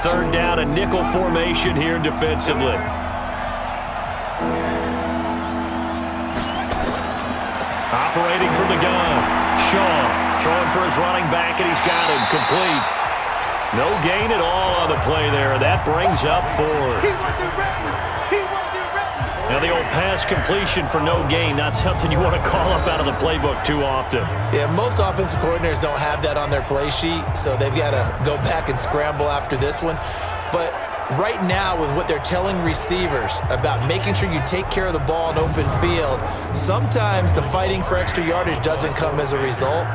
third down, a nickel formation here defensively. Operating from the gun. Shaw throwing for his running back, and he's got him complete. No gain at all on the play there. That brings up 4. Now the old pass completion for no gain, not something you want to call up out of the playbook too often. Yeah, most offensive coordinators don't have that on their play sheet, so they've got to go back and scramble after this one. But right now, with what they're telling receivers about making sure you take care of the ball in open field, sometimes the fighting for extra yardage doesn't come as a result.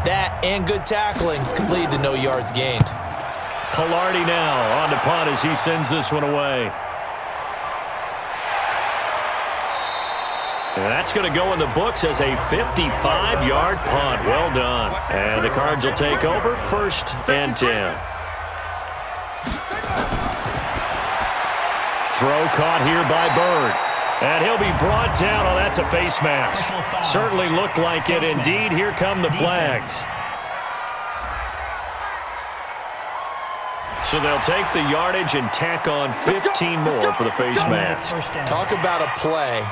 That and good tackling could lead to no yards gained. Pilardi now on to punt as he sends this one away. And that's going to go in the books as a 55-yard punt. Well done. And the Cards will take over, 1st and 10. Throw caught here by Bird. And he'll be brought down. Oh, that's a face mask. Certainly looked like it. Indeed, here come the flags. So they'll take the yardage and tack on 15 more for the face mask. Talk about a play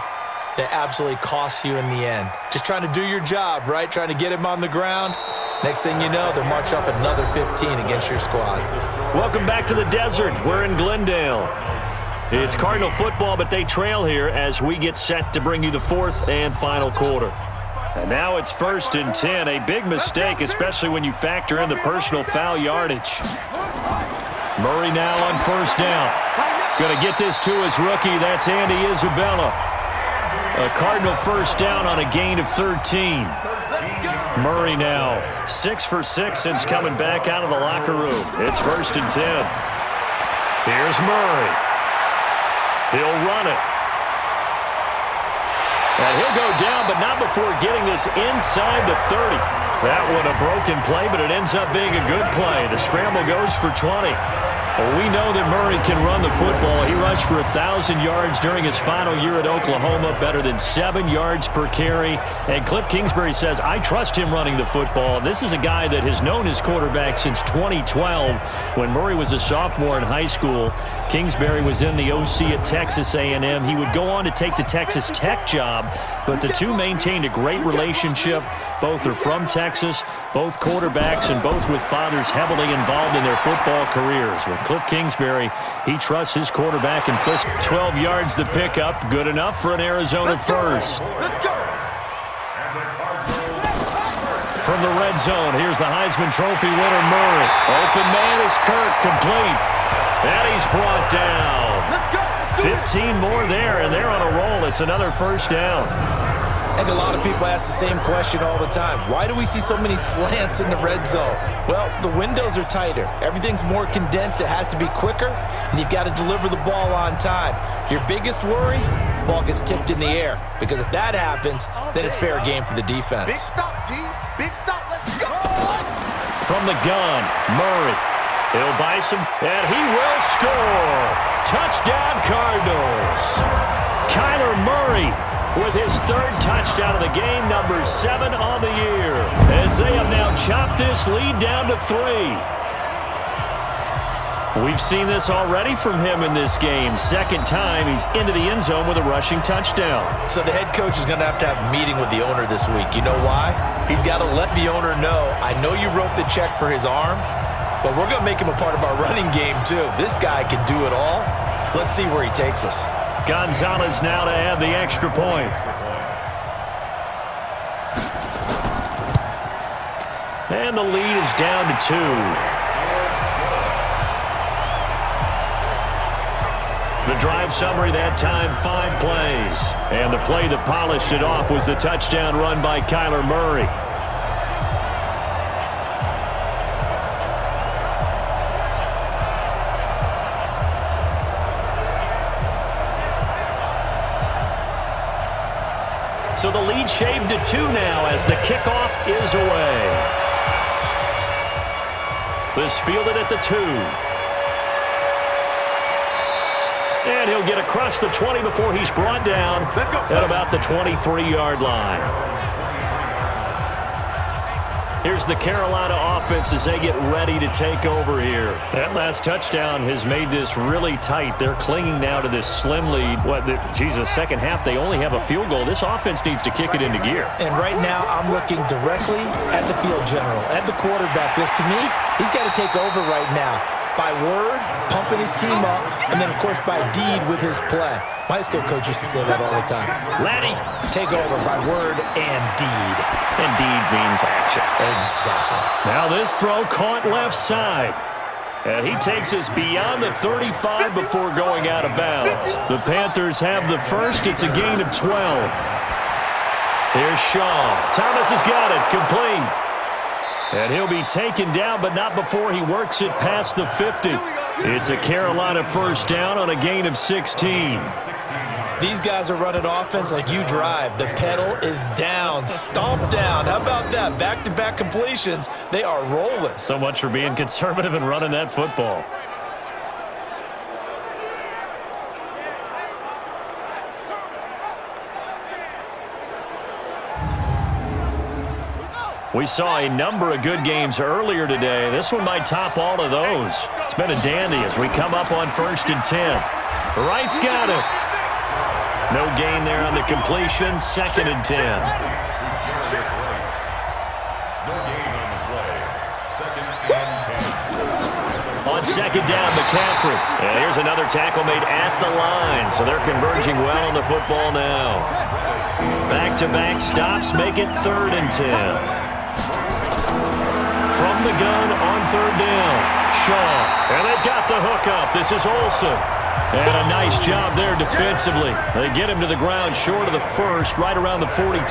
that absolutely costs you in the end. Just trying to do your job, right? Trying to get him on the ground. Next thing you know, they'll march off another 15 against your squad. Welcome back to the desert. We're in Glendale. It's Cardinal football, but they trail here as we get set to bring you the 4th and final quarter. And now it's 1st and 10. A big mistake, especially when you factor in the personal foul yardage. Murray now on 1st down. Going to get this to his rookie. That's Andy Isabella. A Cardinal 1st down on a gain of 13. Murray now 6 for 6 since coming back out of the locker room. It's 1st and 10. Here's Murray. He'll run it. And he'll go down, but not before getting this inside the 30. That one a broken play, but it ends up being a good play. The scramble goes for 20. Well, we know that Murray can run the football. He rushed for 1,000 yards during his final year at Oklahoma, better than 7 yards per carry. And Cliff Kingsbury says, I trust him running the football. This is a guy that has known his quarterback since 2012 when Murray was a sophomore in high school. Kingsbury was in the OC at Texas A&M. He would go on to take the Texas Tech job, but the two maintained a great relationship. Both are from Texas, both quarterbacks, and both with fathers heavily involved in their football careers. With Cliff Kingsbury, he trusts his quarterback implicit. 12 yards the pickup, good enough for an Arizona first. From the red zone, here's the Heisman Trophy winner, Murray. Open man is Kirk, complete. And he's brought down. 15 more there, and they're on a roll. It's another 1st down. I think a lot of people ask the same question all the time. Why do we see so many slants in the red zone? Well, the windows are tighter. Everything's more condensed. It has to be quicker, and you've got to deliver the ball on time. Your biggest worry, ball gets tipped in the air, because if that happens, then it's fair game for the defense. Big stop, D. Big stop. Let's go. From the gun, Murray. He'll buy some, and he will score. Touchdown, Cardinals. Kyler Murray with his 3rd touchdown of the game, number 7 on the year, as they have now chopped this lead down to 3. We've seen this already from him in this game. 2nd time he's into the end zone with a rushing touchdown. So the head coach is going to have a meeting with the owner this week. You know why? He's got to let the owner know, I know you wrote the check for his arm, but we're going to make him a part of our running game too. This guy can do it all. Let's see where he takes us. Gonzalez now to add the extra point. And the lead is down to 2. The drive summary that time, 5 plays. And the play that polished it off was the touchdown run by Kyler Murray. So the lead shaved to 2 now as the kickoff is away. This fielded at the 2. And he'll get across the 20 before he's brought down at about the 23-yard line. Here's the Carolina offense as they get ready to take over here. That last touchdown has made this really tight. They're clinging now to this slim lead. Second half, they only have a field goal. This offense needs to kick it into gear. And right now, I'm looking directly at the field general, at the quarterback. Because to me, he's got to take over right now. By word, pumping his team up, and then, of course, by deed with his play. My high school coach used to say that all the time. Laddie, take over by word and deed. And deed means action. Exactly. Now this throw caught left side. And he takes us beyond the 35 before going out of bounds. The Panthers have the first. It's a gain of 12. Here's Shaw. Thomas has got it. Complete. And he'll be taken down, but not before he works it past the 50. It's a Carolina first down on a gain of 16. These guys are running offense like you drive. The pedal is down, stomp down. How about that? Back-to-back completions. They are rolling. So much for being conservative and running that football. We saw a number of good games earlier today. This one might top all of those. It's been a dandy as we come up on 1st and 10. Wright's got it. No gain there on the completion. 2nd and 10. On 2nd down, McCaffrey. And here's another tackle made at the line. So they're converging well on the football now. Back-to-back stops make it 3rd and 10. From the gun on 3rd down. Shaw. And they've got the hook up. This is Olsen. And a nice job there defensively. They get him to the ground short of the first, right around the 42.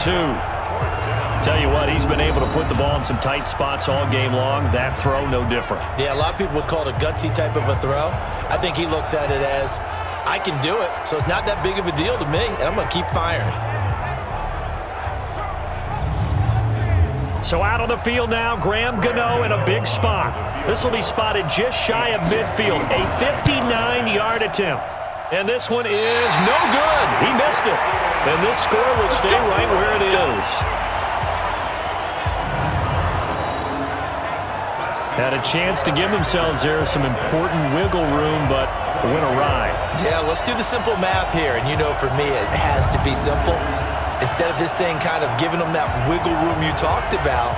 Tell you what, he's been able to put the ball in some tight spots all game long. That throw, no different. Yeah, a lot of people would call it a gutsy type of a throw. I think he looks at it as, I can do it, so it's not that big of a deal to me, and I'm going to keep firing. So out on the field now, Graham Gano in a big spot. This will be spotted just shy of midfield, a 59-yard attempt. And this one is no good. He missed it. And this score will stay right where it is. Had a chance to give themselves there some important wiggle room, but went awry. Yeah, let's do the simple math here. And you know, for me, it has to be simple. Instead of this thing kind of giving them that wiggle room you talked about,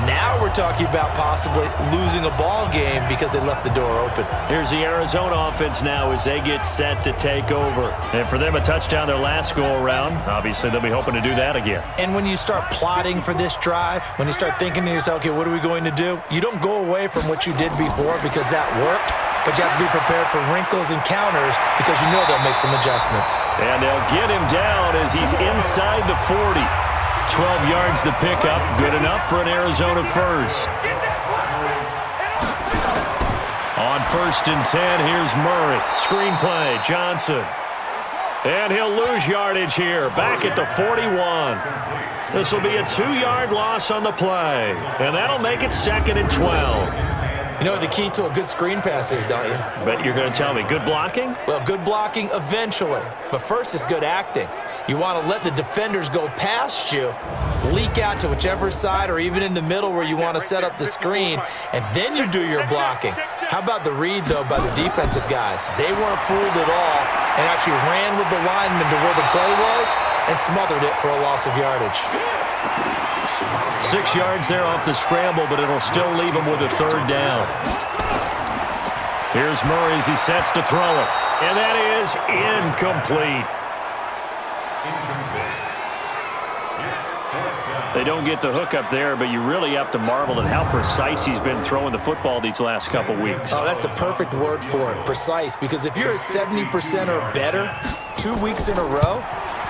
now we're talking about possibly losing a ball game because they left the door open. Here's the Arizona offense now as they get set to take over. And for them, a touchdown their last go-around. Obviously, they'll be hoping to do that again. And when you start plotting for this drive, when you start thinking to yourself, okay, what are we going to do? You don't go away from what you did before because that worked. But you have to be prepared for wrinkles and counters because you know they'll make some adjustments. And they'll get him down as he's inside the 40. 12 yards to pick up. Good enough for an Arizona first. On 1st and 10, here's Murray. Screen play, Johnson. And he'll lose yardage here. Back at the 41. This will be a 2-yard loss on the play. And that'll make it 2nd and 12. You know what the key to a good screen pass is, don't you? Bet you're going to tell me. Good blocking? Well, good blocking eventually. But first is good acting. You want to let the defenders go past you, leak out to whichever side or even in the middle where you want to set up the screen, and then you do your blocking. How about the read, though, by the defensive guys? They weren't fooled at all and actually ran with the lineman to where the play was and smothered it for a loss of yardage. 6 yards there off the scramble, but it'll still leave him with a 3rd down. Here's Murray as he sets to throw it. And that is incomplete. They don't get the hook up there, but you really have to marvel at how precise he's been throwing the football these last couple weeks. Oh, that's the perfect word for it, precise, because if you're at 70% or better 2 weeks in a row,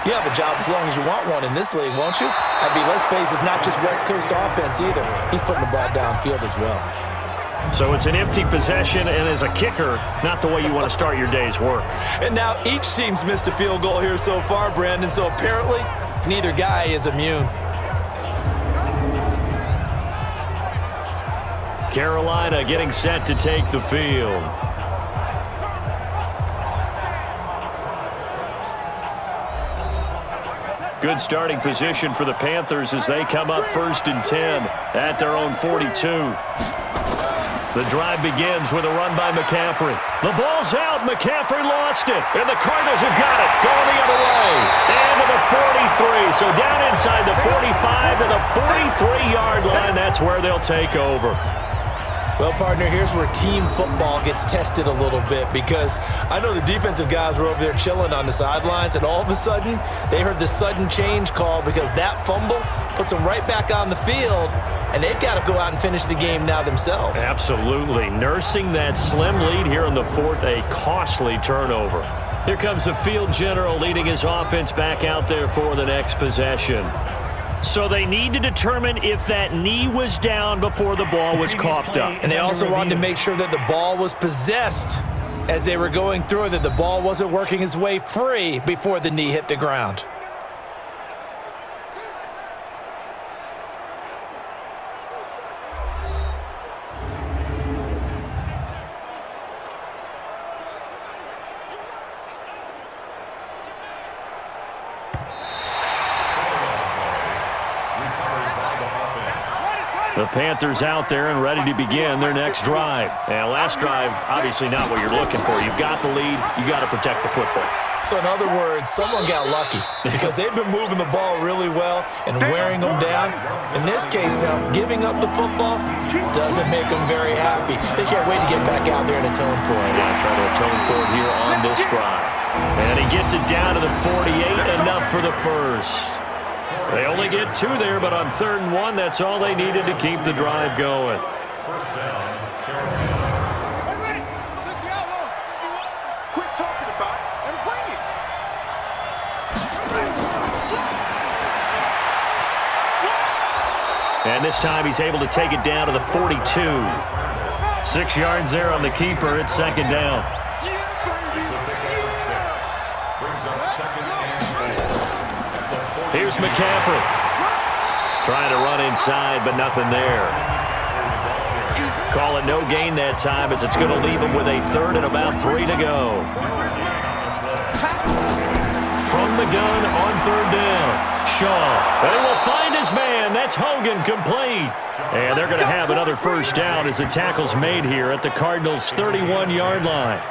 you have a job as long as you want one in this league, won't you? I mean, let's face it, it's not just West Coast offense either. He's putting the ball downfield as well. So it's an empty possession, and as a kicker, not the way you want to start your day's work. And now each team's missed a field goal here so far, Brandon, so apparently neither guy is immune. Carolina getting set to take the field. Good starting position for the Panthers as they come up 1st and 10 at their own 42. The drive begins with a run by McCaffrey. The ball's out. McCaffrey lost it. And the Cardinals have got it. Going the other way. And to the 43. So down inside the 45 to the 43-yard line. That's where they'll take over. Well, partner, here's where team football gets tested a little bit, because I know the defensive guys were over there chilling on the sidelines, and all of a sudden, they heard the sudden change call because that fumble puts them right back on the field, and they've got to go out and finish the game now themselves. Absolutely. Nursing that slim lead here in the fourth, a costly turnover. Here comes the field general leading his offense back out there for the next possession. So they need to determine if that knee was down before the ball was coughed up. And they also wanted to make sure that the ball was possessed as they were going through it, that the ball wasn't working its way free before the knee hit the ground. The Panthers out there and ready to begin their next drive. And last drive, obviously not what you're looking for. You've got the lead. You got to protect the football. So in other words, someone got lucky because they've been moving the ball really well and wearing them down. In this case, though, giving up the football doesn't make them very happy. They can't wait to get back out there and atone for it. Yeah, try to atone for it here on this drive. And he gets it down to the 48, enough for the first. They only get 2 there, but on 3rd and 1, that's all they needed to keep the drive going. First down, quit talking about it and bring it. And this time he's able to take it down to the 42. 6 yards there on the keeper. It's 2nd down. Here's McCaffrey. Trying to run inside, but nothing there. Call it no gain that time, as it's going to leave him with a 3rd and about 3 to go. From the gun on 3rd down. Shaw. And he will find his man. That's Hogan, complete. And they're going to have another first down as the tackle's made here at the Cardinals' 31-yard line.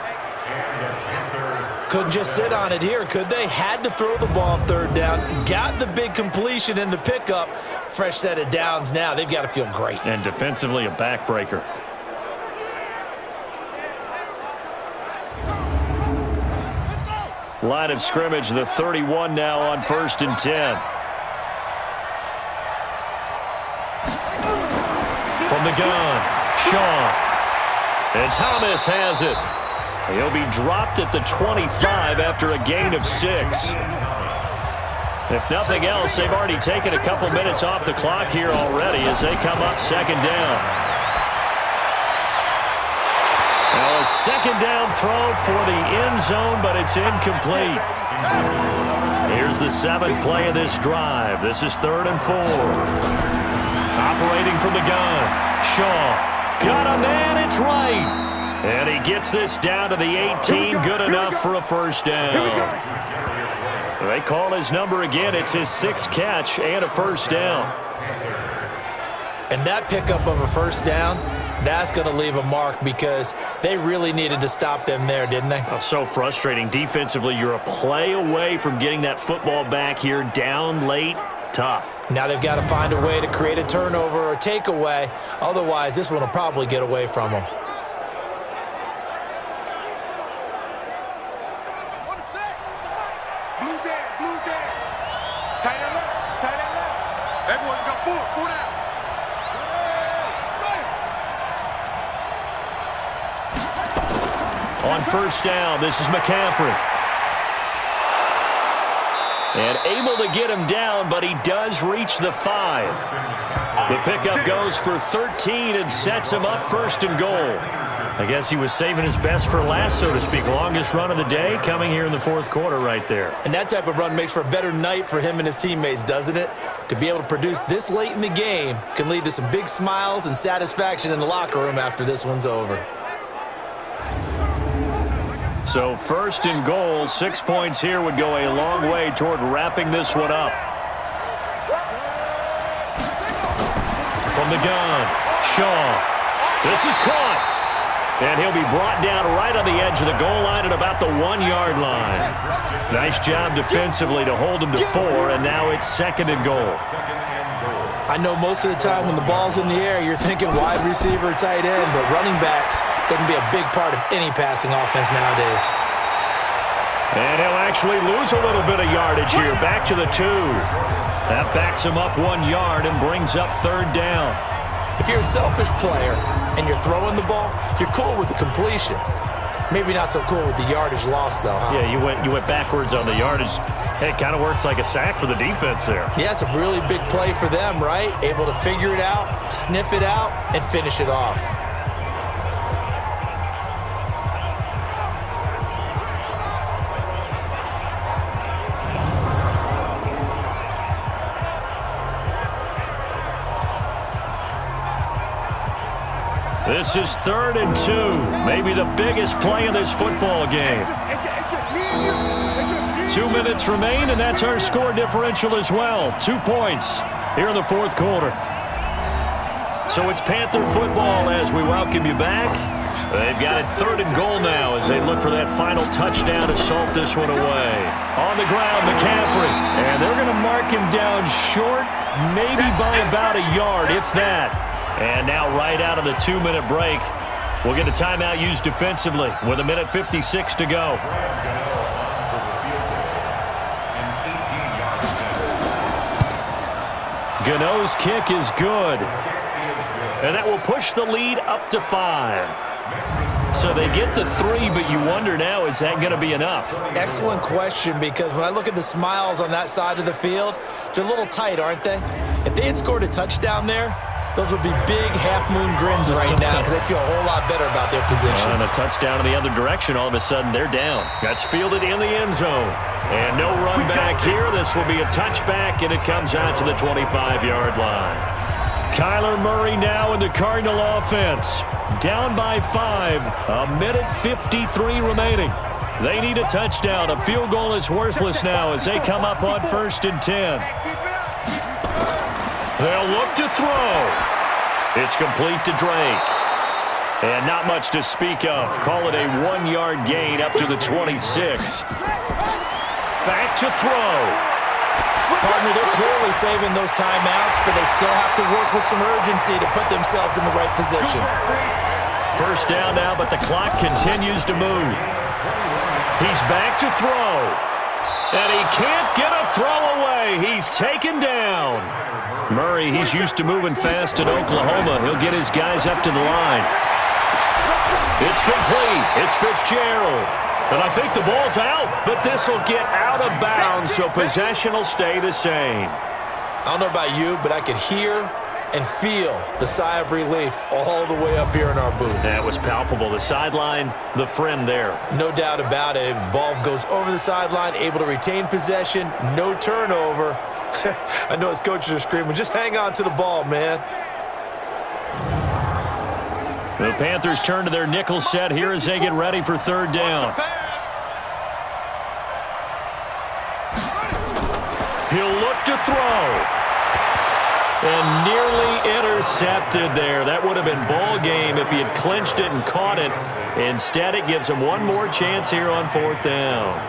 Couldn't just sit on it here, could they? Had to throw the ball on 3rd down. Got the big completion in the pickup. Fresh set of downs now. They've got to feel great. And defensively, a backbreaker. Line of scrimmage, the 31 now on 1st and 10. From the gun, Shaw. And Thomas has it. He'll be dropped at the 25 after a gain of 6. If nothing else, they've already taken a couple minutes off the clock here already as they come up 2nd down. Now a 2nd down throw for the end zone, but it's incomplete. Here's the 7th play of this drive. This is 3rd and 4. Operating from the gun, Shaw. Got a man, it's right. And he gets this down to the 18, good enough for a first down. They call his number again. It's his 6th catch and a first down. And that pickup of a first down, that's going to leave a mark because they really needed to stop them there, didn't they? Oh, so frustrating. Defensively, you're a play away from getting that football back here down late. Tough. Now they've got to find a way to create a turnover or takeaway. Otherwise, this one will probably get away from them. On first down, this is McCaffrey. And able to get him down, but he does reach the 5. The pickup goes for 13 and sets him up 1st and goal. I guess he was saving his best for last, so to speak. Longest run of the day coming here in the 4th quarter right there. And that type of run makes for a better night for him and his teammates, doesn't it? To be able to produce this late in the game can lead to some big smiles and satisfaction in the locker room after this one's over. So first and goal, 6 points here would go a long way toward wrapping this one up. From the gun, Shaw. This is caught. And he'll be brought down right on the edge of the goal line at about the 1-yard line. Nice job defensively to hold him to 4, and now it's second and goal. I know most of the time when the ball's in the air, you're thinking wide receiver, tight end, but running backs, they can be a big part of any passing offense nowadays. And he'll actually lose a little bit of yardage here, back to the 2. That backs him up 1 yard and brings up third down. If you're a selfish player and you're throwing the ball, you're cool with the completion. Maybe not so cool with the yardage loss, though, huh? Yeah, you went backwards on the yardage. Hey, it kind of works like a sack for the defense there. Yeah, it's a really big play for them, right? Able to figure it out, sniff it out, and finish it off. This is 3rd and 2. Maybe the biggest play in this football game. 2 minutes remain, and that's our score differential as well. 2 points here in the fourth quarter. So it's Panther football as we welcome you back. They've got it 3rd and goal now as they look for that final touchdown to salt this one away. On the ground, McCaffrey. And they're going to mark him down short, maybe by about a yard, if that. And now right out of the 2-minute break, we'll get a timeout used defensively with 1:56 to go. Gano's kick is good. And that will push the lead up to 5. So they get the 3, but you wonder now, is that going to be enough? Excellent question, because when I look at the smiles on that side of the field, they're a little tight, aren't they? If they had scored a touchdown there, those would be big half-moon grins right now because they feel a whole lot better about their position. And a touchdown in the other direction, all of a sudden they're down. That's fielded in the end zone. And no run back here. This will be a touchback, and it comes out to the 25-yard line. Kyler Murray now in the Cardinal offense. Down by 5. 1:53 remaining. They need a touchdown. A field goal is worthless now as they come up on 1st and 10. They'll look to throw. It's complete to Drake. And not much to speak of. Call it a 1-yard gain up to the 26. Back to throw. Partner, they're clearly saving those timeouts, but they still have to work with some urgency to put themselves in the right position. First down now, but the clock continues to move. He's back to throw. And he can't get a throw away. He's taken down. Murray, he's used to moving fast in Oklahoma. He'll get his guys up to the line. It's complete. It's Fitzgerald. And I think the ball's out, but this will get out of bounds, so possession will stay the same. I don't know about you, but I could hear and feel the sigh of relief all the way up here in our booth. That was palpable. The sideline, the friend there. No doubt about it. Ball goes over the sideline, able to retain possession, no turnover. I know his coaches are screaming, just hang on to the ball, man. The Panthers turn to their nickel set here as they get ready for 3rd down. He'll look to throw. And nearly intercepted there. That would have been ball game if he had clinched it and caught it. Instead, it gives him one more chance here on 4th down.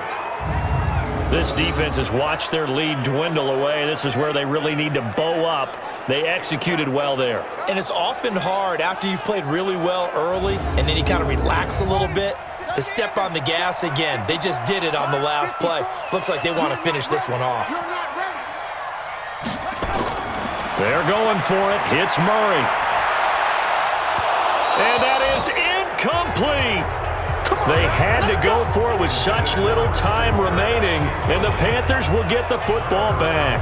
This defense has watched their lead dwindle away. This is where they really need to bow up. They executed well there. And it's often hard after you've played really well early and then you kind of relax a little bit to step on the gas again. They just did it on the last play. Looks like they want to finish this one off. They're going for it. It's Murray. And that is incomplete. They had to go for it with such little time remaining, and the Panthers will get the football back.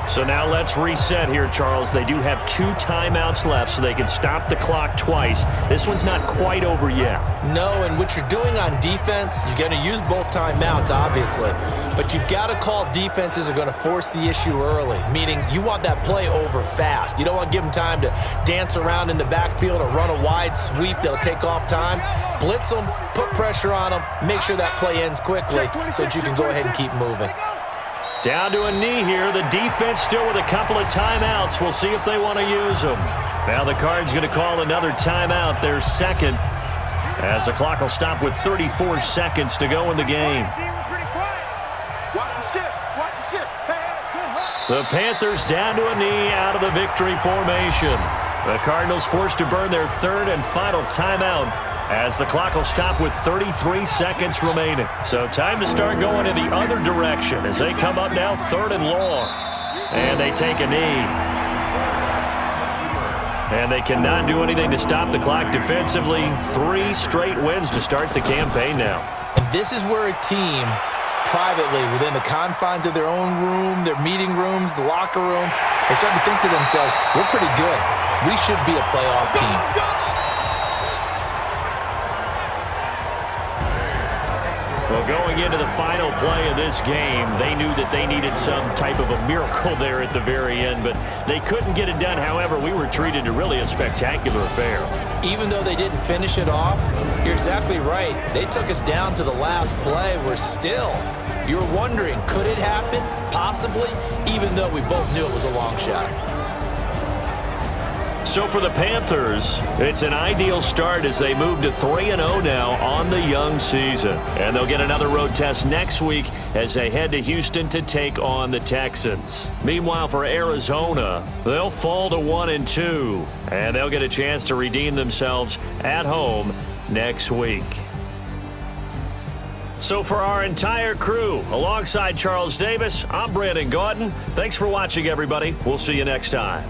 So now let's reset here, Charles. They do have 2 timeouts left, so they can stop the clock twice. This one's not quite over yet. No, and what you're doing on defense, you're going to use both timeouts, obviously. But you've got to call defenses are going to force the issue early, meaning you want that play over fast. You don't want to give them time to dance around in the backfield or run a wide sweep that'll take off time. Blitz them, put pressure on them, make sure that play ends quickly so that you can go ahead and keep moving. Down to a knee here. The defense still with a couple of timeouts. We'll see if they want to use them. Now the Cards going to call another timeout, their second, as the clock will stop with 34 seconds to go in the game. The Panthers down to a knee out of the victory formation. The Cardinals forced to burn their third and final timeout as the clock will stop with 33 seconds remaining. So time to start going in the other direction as they come up now 3rd and long. And they take a knee. And they cannot do anything to stop the clock defensively. 3 straight wins to start the campaign now. And this is where a team, privately, within the confines of their own room, their meeting rooms, the locker room, they start to think to themselves, we're pretty good. We should be a playoff team. Well, going into the final play of this game, they knew that they needed some type of a miracle there at the very end, but they couldn't get it done. However, we were treated to really a spectacular affair. Even though they didn't finish it off, you're exactly right. They took us down to the last play. We're still, you're wondering, could it happen? Possibly, even though we both knew it was a long shot. So for the Panthers, it's an ideal start as they move to 3-0 now on the young season. And they'll get another road test next week as they head to Houston to take on the Texans. Meanwhile, for Arizona, they'll fall to 1-2, and they'll get a chance to redeem themselves at home next week. So for our entire crew, alongside Charles Davis, I'm Brandon Gaudin. Thanks for watching, everybody. We'll see you next time.